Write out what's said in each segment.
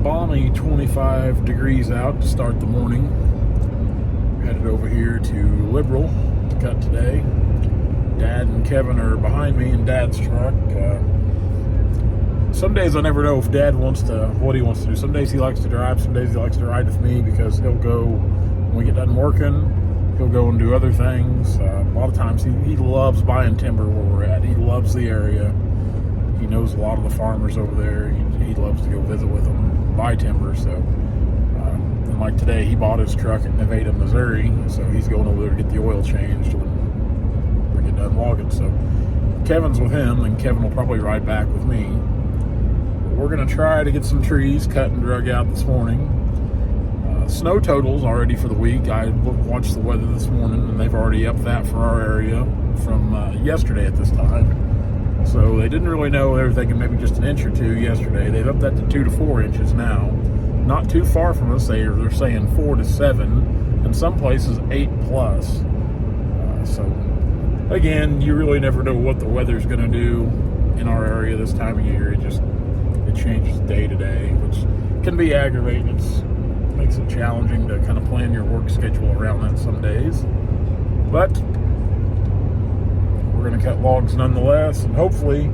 balmy 25 degrees out to start the morning. Headed over here to Liberal to cut today. Dad and Kevin are behind me in Dad's truck. Some days I never know if Dad what he wants to do. Some days he likes to drive, some days he likes to ride with me, because he'll go, when we get done working, he'll go and do other things. A lot of times he loves buying timber where we're at. He loves the area. He knows a lot of the farmers over there. He loves to go visit with them, buy timber. So, and like today, he bought his truck in Nevada, Missouri. So he's going over there to get the oil changed when we get done logging. So Kevin's with him, and Kevin will probably ride back with me. But we're going to try to get some trees cut and drug out this morning. Snow totals already for the week. I watched the weather this morning, and they've already upped that for our area from yesterday at this time. So they didn't really know. They were thinking maybe just an inch or two yesterday. They've upped that to 2 to 4 inches now. Not too far from us. They're saying 4 to 7, and some places 8 plus. So again, you really never know what the weather's going to do in our area this time of year. It changes day to day, which can be aggravating. It makes it challenging to kind of plan your work schedule around that some days. But we're going to cut logs nonetheless, and hopefully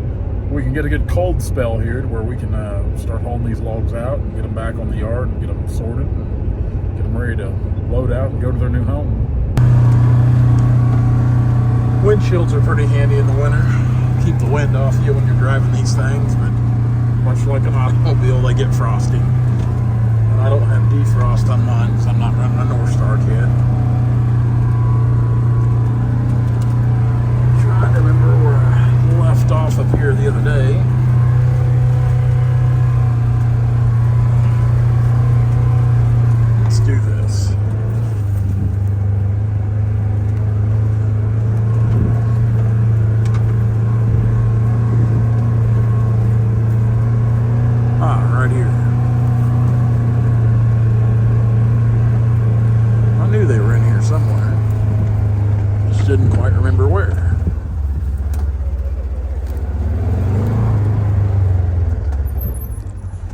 we can get a good cold spell here to where we can start hauling these logs out and get them back on the yard and get them sorted and get them ready to load out and go to their new home. Windshields are pretty handy in the winter. Keep the wind off you when you're driving these things, but much like an automobile, they get frosty. And I don't have defrost on mine because I'm not running a North Star kit. Trying to remember where I left off up here the other day. Let's do this. Right here. I knew they were in here somewhere. Just didn't quite remember where.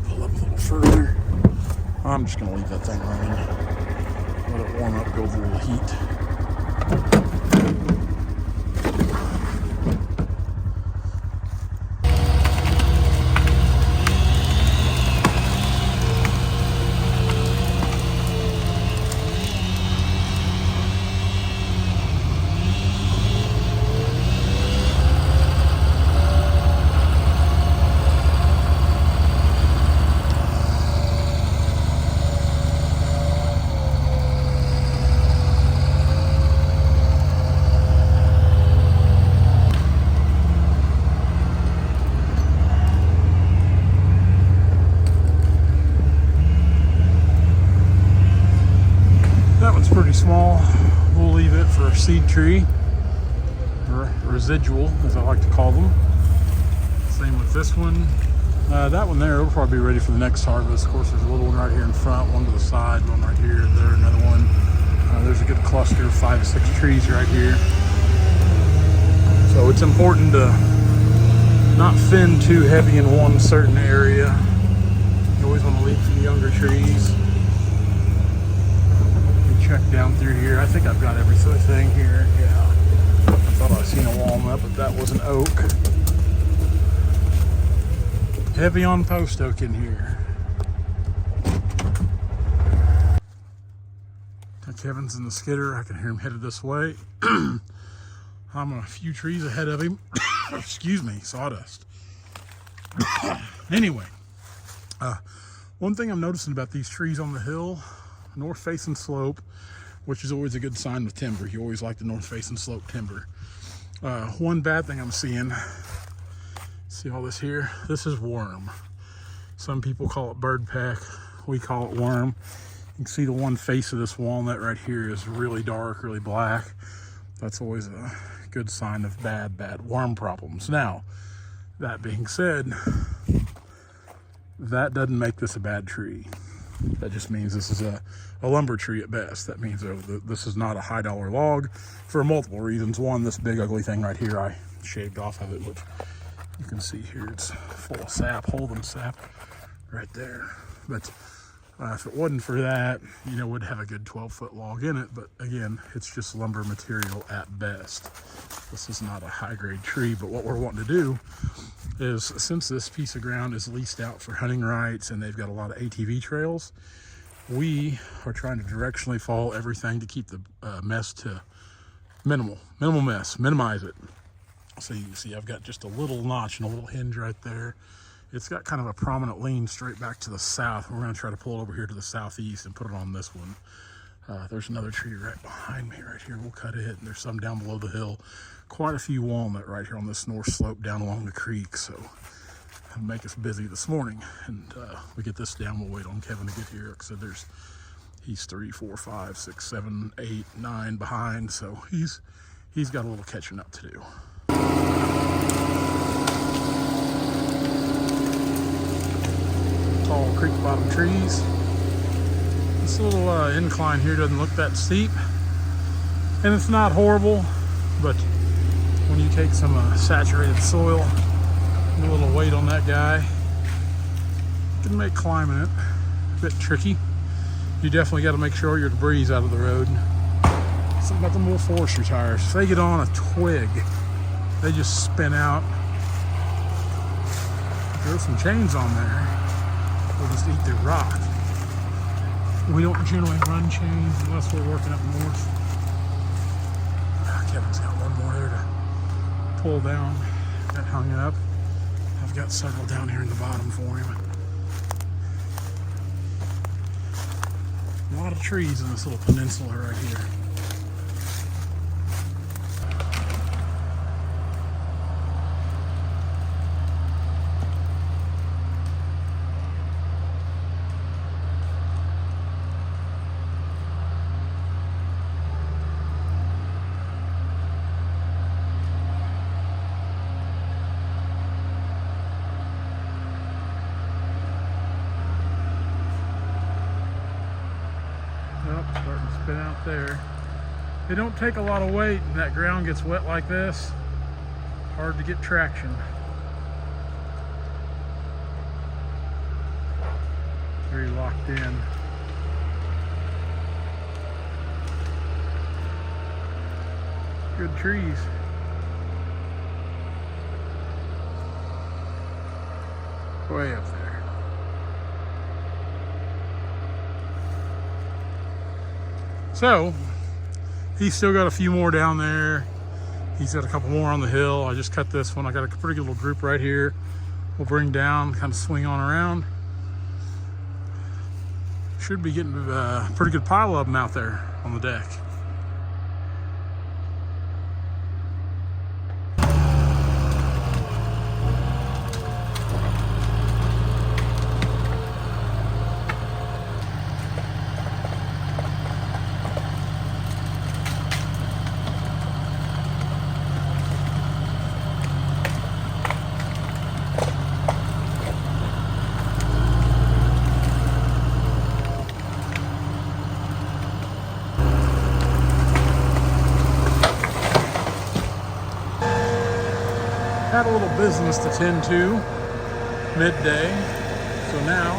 Pull up a little further. I'm just going to leave that thing running. Let it warm up, go through the heat. Pretty small. We'll leave it for a seed tree, or residual as I like to call them. Same with this one. That one there will probably be ready for the next harvest. Of course, there's a little one right here in front, one to the side, one right here, there, another one. There's a good cluster of 5 to 6 trees right here. So it's important to not thin too heavy in one certain area. You always want to leave some younger trees. Check down through here. I think I've got everything here. Yeah. I thought I seen a walnut, but that was an oak. Heavy on post oak in here. Kevin's in the skidder. I can hear him headed this way. I'm a few trees ahead of him. Excuse me, sawdust. Anyway, one thing I'm noticing about these trees on the hill, north facing slope, which is always a good sign with timber. You always like the north facing slope timber. One bad thing I'm seeing, see all this here? This is worm. Some people call it bird peck. We call it worm. You can see the one face of this walnut right here is really dark, really black. That's always a good sign of bad worm problems. Now, that being said, that doesn't make this a bad tree. That just means this is a lumber tree at best. That means this is not a high dollar log for multiple reasons. One, this big ugly thing right here, I shaved off of it, which you can see here, it's full of sap, holding sap right there. But if it wasn't for that, you know, we'd have a good 12-foot log in it. But again, it's just lumber material at best. This is not a high-grade tree, but what we're wanting to do is, since this piece of ground is leased out for hunting rights and they've got a lot of ATV trails, we are trying to directionally follow everything to keep the mess to minimal mess, minimize it. So you can see I've got just a little notch and a little hinge right there. It's got kind of a prominent lean straight back to the south. We're going to try to pull it over here to the southeast and put it on this one. There's another tree right behind me right here. We'll cut it, and there's some down below the hill. Quite a few walnut right here on this north slope down along the creek, so it'll make us busy this morning. And we get this down, we'll wait on Kevin to get here. Like I said, he's 3, 4, 5, 6, 7, 8, 9 behind, so he's got a little catching up to do. Tall creek bottom trees. This little incline here doesn't look that steep, and it's not horrible, but when you take some saturated soil and a little weight on that guy, it can make climbing it a bit tricky. You definitely got to make sure your debris is out of the road. Something about them little forestry tires. If they get on a twig, they just spin out. Throw some chains on there, they'll just eat their rock. We don't generally run chains unless we're working up north. Kevin's got one more there to pull down. Got hung up. I've got several down here in the bottom for him. A lot of trees in this little peninsula right here. Starting to spin out there. They don't take a lot of weight, and that ground gets wet like this. Hard to get traction. Very locked in. Good trees. Way up there. So, he's still got a few more down there. He's got a couple more on the hill. I just cut this one. I got a pretty good little group right here. We'll bring down, kind of swing on around. Should be getting a pretty good pile of them out there on the deck. Had a little business to tend to midday, so now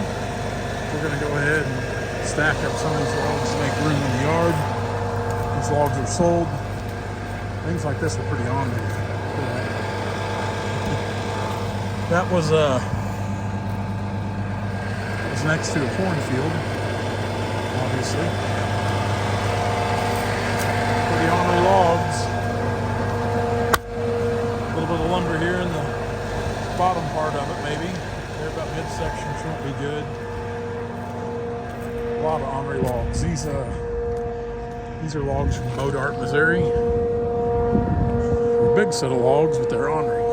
we're going to go ahead and stack up some of these logs to make room in the yard. These logs are sold. Things like this are pretty on there. That was next to a cornfield, obviously. Pretty ornery logs. A little bit of lumber here in the bottom part of it, maybe. They're about midsection, which won't be good. A lot of ornery logs. These are logs from Modart, Missouri. They're a big set of logs, but they're ornery.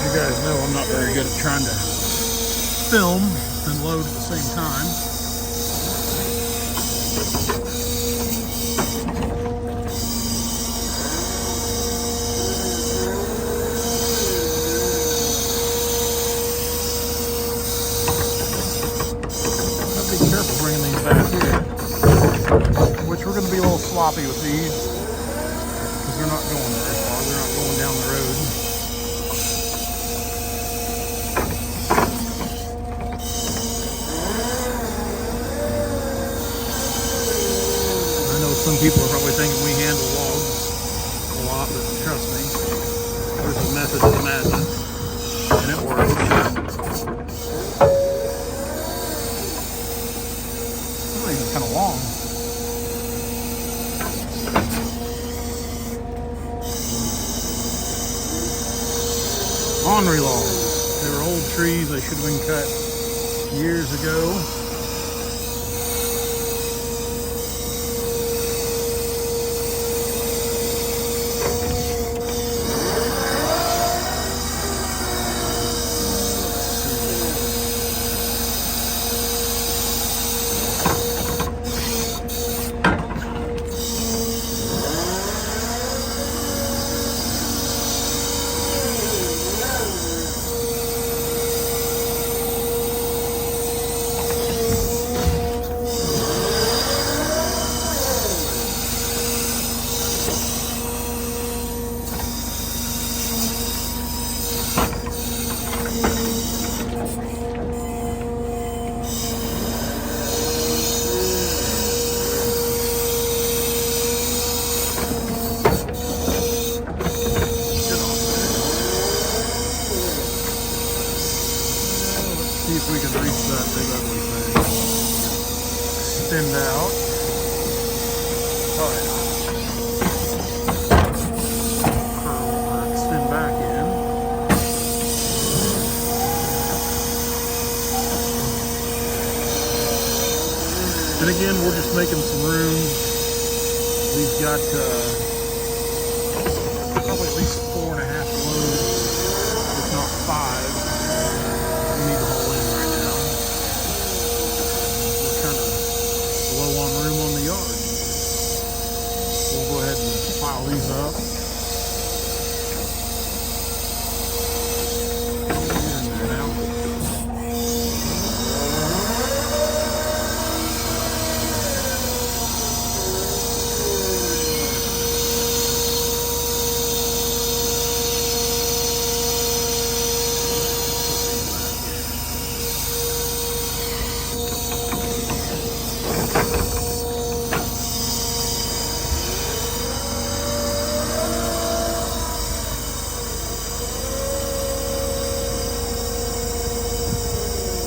You guys know I'm not very good at trying to film and load at the same time. Be careful bringing these back here, which we're going to be a little sloppy with these because they're not going very far. They're not going down the road. Some people are probably thinking we handle logs a lot, but trust me, there's a method to the madness, and it works. This thing is kind of long. Ornery logs. They were old trees. They should have been cut years ago. See if we can reach that big ugly thing. Extend out. Oh yeah. Curl or extend back in. And again, we're just making some room. We've got